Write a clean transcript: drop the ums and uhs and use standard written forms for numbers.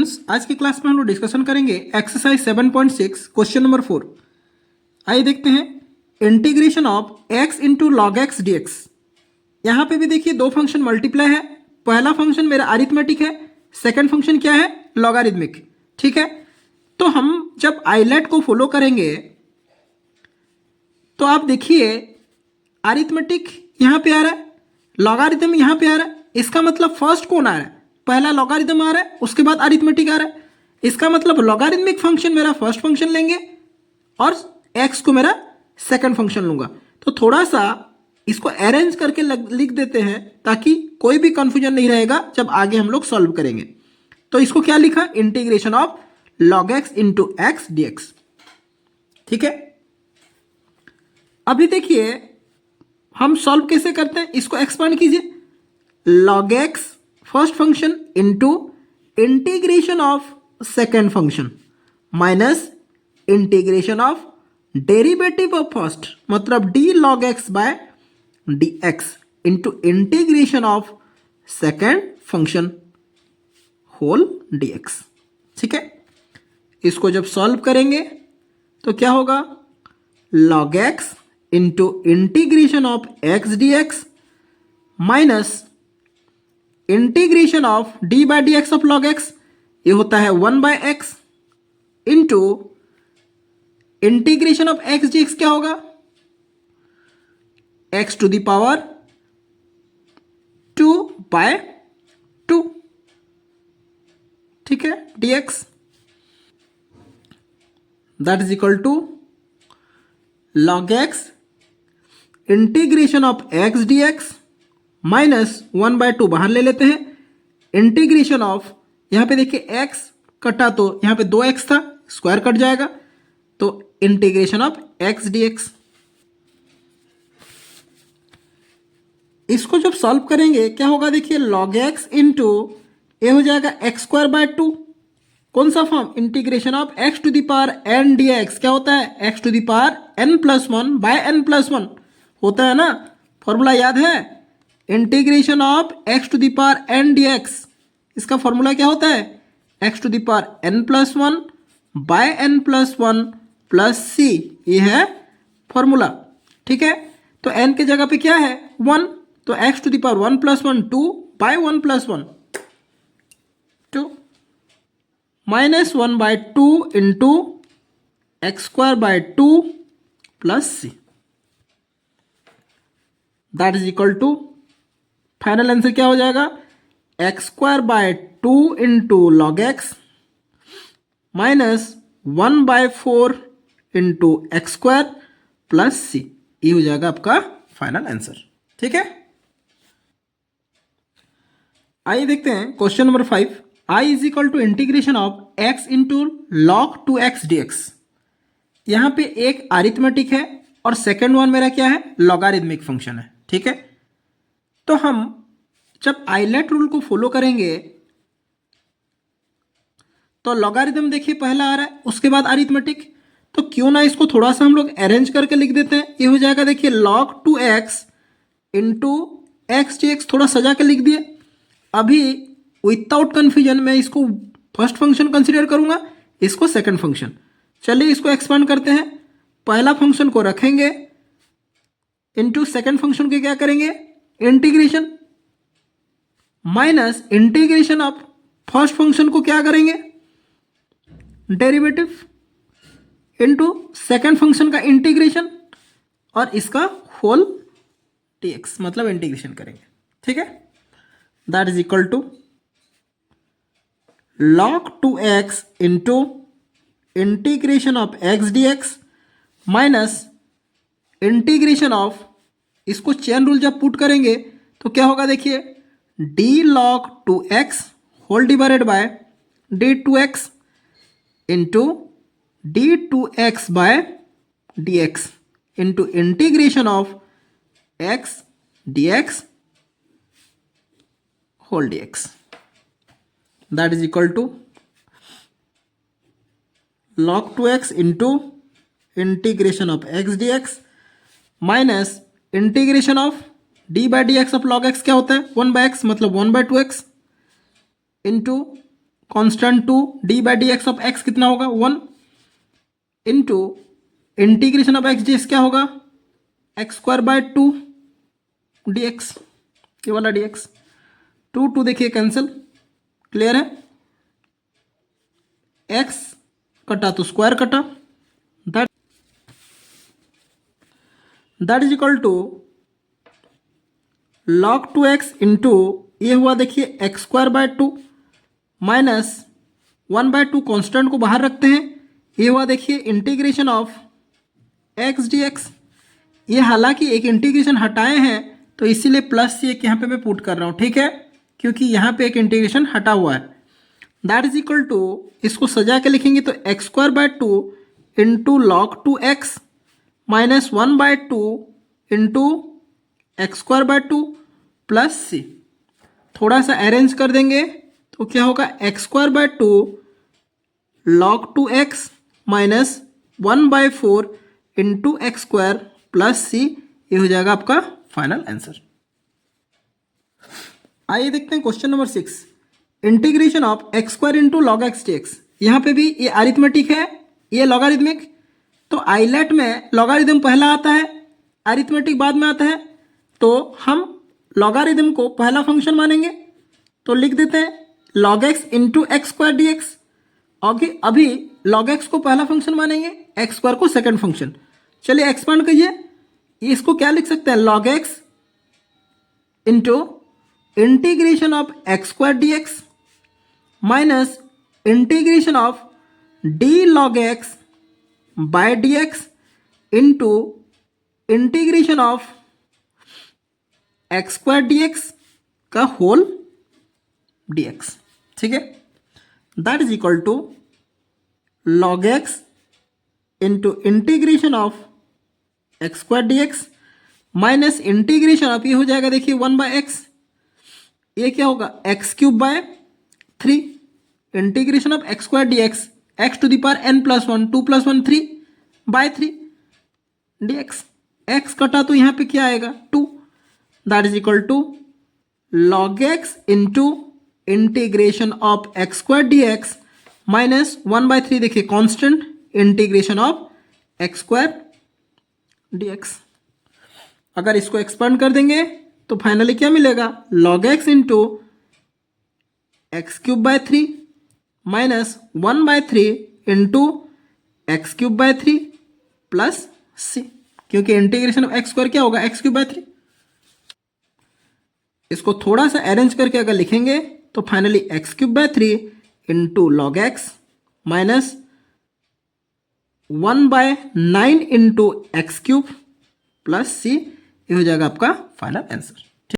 Students, आज की class में हम लोग डिस्कशन करेंगे एक्सरसाइज 7.6 क्वेश्चन नंबर 4। आइए देखते हैं integration of x into log x d x. यहाँ पे भी देखिए दो फंक्शन मल्टीप्लाई है। पहला फंक्शन मेरा अरिथमेटिक है, सेकंड फंक्शन क्या है, लॉगरिथमिक। ठीक है, तो हम जब आइलेट को फॉलो करेंगे तो आप देखिए अरिथमेटिक यहाँ पे आ रहा है, लॉगरिथम यहाँ पे आ रहा है। इसका मतलब फर्स्ट कौन आ रहा है, पहला लॉगरिथम आ रहा है, उसके बाद अरिथमेटिक आ रहा है। इसका मतलब लॉगरिथमिक फंक्शन मेरा फर्स्ट फंक्शन लेंगे और एक्स को मेरा सेकंड फंक्शन लूंगा। तो थोड़ा सा इसको अरेंज करके लिख देते हैं ताकि कोई भी कंफ्यूजन नहीं रहेगा जब आगे हम लोग सॉल्व करेंगे। तो इसको क्या लिखा, integration of log x into x d x. ठीक है, अभी देखिए हम सॉल्व कैसे करते हैं, इसको एक्सपांड कीजिए। Log x first function into integration of second function minus integration of derivative of first, मतलब d log x by d x into integration of second function whole d x. ठीक है, इसको जब सॉल्व करेंगे तो क्या होगा, log x into integration of x d x minus integration of d by d x of log x, ये होता है 1 by x into integration of x d x क्या होगा, x to the power 2 by 2। ठीक है, d x that is equal to log x integration of x d x minus 1 by 2 बाहर ले लेते हैं, इंटीग्रेशन ऑफ, यहाँ पे देखिए x कटा तो यहाँ पे 2x था, स्क्वायर कट जाएगा, तो इंटीग्रेशन ऑफ x dx। इसको जब सॉल्व करेंगे क्या होगा, देखिए लॉग एक्स इंटू ये हो जाएगा एक्स स्क्वायर बाय 2। कौन सा form, integration of x to the power n dx क्या होता है, x to the power n+1 by n+1 होता है ना, फॉर्मूला याद है, integration of x to the power n dx, इसका फॉर्मूला क्या होता है, x to the power n+1 by n+1 plus c, ये है फॉर्मूला। ठीक है, तो n के जगह पे क्या है 1, तो x to the power 1+1 2 by 1+1 2 minus 1 by 2 into x square by 2 plus c, that is equal to, final answer क्या हो जाएगा, x square by 2 into log x minus 1 by 4 into x square plus c, ये हो जाएगा आपका final answer. ठीक है, आइए देखते हैं question number 5। I is equal to integration of x into log 2x dx। यहाँ पे एक अरिथमेटिक है और सेकेंड वन मेरा क्या है, लॉगरिथमिक फंक्शन है। ठीक है, तो हम जब आइलेट रूल को फॉलो करेंगे तो लॉगरिथम देखिए पहला आ रहा है, उसके बाद अरिथमेटिक, तो क्यों ना इसको थोड़ा सा हम लोग अरेंज करके लिख देते हैं। ये हो जाएगा देखिए log 2x into x d x, थोड़ा सजा के लिख दिए। अभी विदाउट कन्फ्यूजन मैं इसको फर्स्ट फंक्शन कंसिडर करूंगा, इसको सेकंड फंक्शन। चलिए इसको एक्सपांड करते हैं, पहला फंक्शन को रखेंगे इंटू सेकंड फंक्शन के क्या करेंगे, integration minus integration of first function को क्या करेंगे, डेरिवेटिव इंटू सेकंड फंक्शन का इंटीग्रेशन और इसका होल dx, मतलब इंटीग्रेशन करेंगे। ठीक है, that is equal to log 2x into integration of x dx minus integration of, इसको चेन रूल जब पुट करेंगे तो क्या होगा, देखिए d log 2x whole divided by d2x into d2x by dx into integration of x dx whole dx, that is equal to log 2x into integration of x dx minus integration of d/dx of log x क्या होता है, 1/x, मतलब 1/2x into constant 2 d by d x of x कितना होगा 1 into integration of x d x क्या होगा x square by 2 d x, ये वाला डी एक्स 2 देखिए कैंसिल, क्लियर है, एक्स कटा तो स्क्वायर कटा, that is equal to log 2x into ये हुआ देखिए x square by 2 minus 1/2 constant को बाहर रखते हैं, ये हुआ देखिए integration of x d x. ये हालांकि एक इंटीग्रेशन हटाए हैं तो इसीलिए प्लस एक यहाँ पे मैं पुट कर रहा हूँ, ठीक है, क्योंकि यहाँ पे एक इंटीग्रेशन हटा हुआ है। दैट इज इक्वल टू इसको सजा के लिखेंगे तो x square by 2 into log 2x minus 1/2 into x square by 2 plus c. थोड़ा सा अरेंज कर देंगे तो क्या होगा x square by 2 log 2x minus 1/4 into x square plus c, ये हो जाएगा आपका फाइनल आंसर। आइए देखते हैं question number 6, integration of x square into log x d x. यहाँ पे भी ये अरिथमेटिक है, ये लॉगरिथमिक, तो आइलेट में लॉगरिथम पहला आता है, अरिथमेटिक बाद में आता है, तो हम लॉगरिथम को पहला फंक्शन मानेंगे, तो लिख देते हैं log x into x square d x. अभी log x को पहला फंक्शन मानेंगे, एक्स स्क्वायर को सेकंड फंक्शन। चलिए एक्सपांड करिए, इसको क्या लिख सकते हैं log x into integration of x square d x minus integration of d log x by d x into integration of x square d x का होल डी एक्स, ठीक है। That is equal to log x into integration of x square d x minus integration of ये हो जाएगा देखिए 1/x, ये क्या होगा x cube by 3 integration of x square d x x to the power n + 1 2 + 1 3 by 3 d x, x कटा तो यहाँ पे क्या आएगा 2, that is equal to log x into integration of x square d x minus 1/3 देखिए constant integration of x square d x. अगर इसको expand कर देंगे तो फाइनली क्या मिलेगा log x into x cube by 3 minus 1/3 into x cube by 3 plus c, क्योंकि integration of x square क्या होगा एक्स क्यूब बाय 3। इसको थोड़ा सा अरेंज करके अगर लिखेंगे तो finally x cube by 3 into log x minus 1/9 into x cube plus c, ये हो जाएगा आपका फाइनल आंसर।